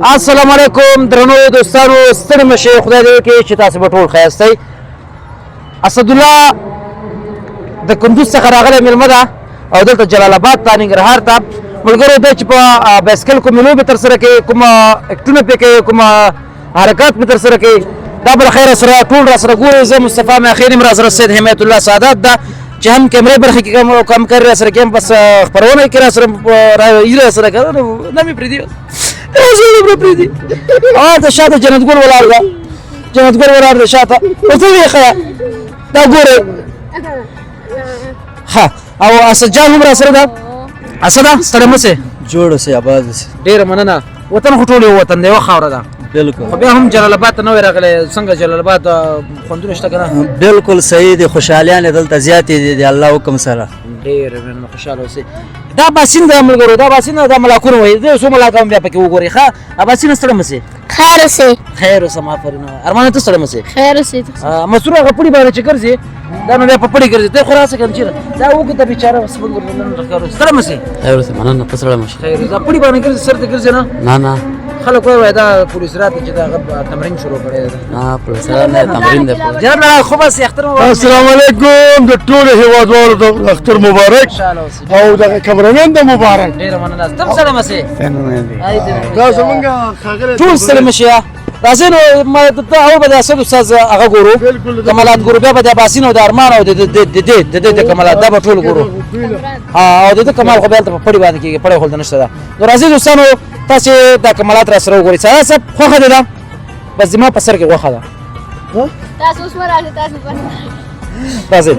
السلام علیکم درنو دوستانو ستړي مشه خدای دې وکړي چې تاسو به ټول ښایسته یئ. اسدالله د کندوز څخه راغلی مېلمه ده او دلته جلال آباد ته ننګرهار ته ملګرو دی چې په بایسکل کومې لوبې ترسره کوي، کومه اکټونه پرې کوي، کومه حرکات پرې ترسره کوي، دا بالخیر سره ټول راسره ګورئ. زه مصطفی میاخېل یم، راسره سید حمایت الله سعادت ده چې هم کیمرې برخې کې کم کار راسره کوي، بس خپرونه کې راسره راسره کوي نه مې پرېږدي پرېږدي. د شاته جنت ګل ولاړ ده، جنت ګل ولاړ ده شاته ورته ویې ښه دا ګورئ ښه. او اسد جان هم راسره ده. اسده ستړی مه سې، جوړ اوسئ، آباد اوسئ. ډېره مننه. وطن خو ټول یو وطن دی، یوه خاوره ده. بالکل. خو بیا هم جلال آباد ته نه وی راغلی، څنګه جلال آباد خوندونه شته که نه؟ بالکل صحیح دی، خوشحالیان یې دلته زیاتې دي د الله حکم سره. ډېر خوشحاله اوسئ. دا باسین ده ملګرو، دا باسین دا ملاکونه وایي، زه څو ملاکه هم بیا پکې وګورئ ښه. باسینه ستړی مه سې، خیر اوسئ. خیر اوسه آفرین. ارمانه ته ستړی مه سې. خیر اوسئ. مسرور هغه پړي باندې چې ګرځي دا نو بیا په پړي ګرځي، ته خو راسه کنه چېرې دا وګته بیچاره بس موږ ستړی مه سې. خیر اوسئ، مننه، ته ستړی مه شې. خیر دا پړي باندې ګرځي، سر ته ګرځي نه نه خلک وایي دا پولیس راته چې دا تمرین شروع کړی دی. نه پولیس نه تمرین دی. جناب خو بس اختر مبارک. السلام علیکم د ټولو هیوادوالو د اختر مبارک او د کمرمن د مبارک. ډېره مننه. ته هم ستړی مه سې. دا زمونږ ښاغلی ټول ستړي مه شئ. راځئ نو اول به د اسد استاد هغه ګورو، کمالات ګورو، بیا به د باسین او د ارمان او د د کمالات دا به ټول ګورو. او د کمال خو بیا هلته په پړي باندې کېږي، پړی خو نشته ده. نو راځئ دوستانو تاسې دا کمالات را سره وګورئ. سعادت صاحب خوښه دې ده؟ بس زما په سر کې غوښه ده. تاسو اوس ورغلئ، تاسو راځئ.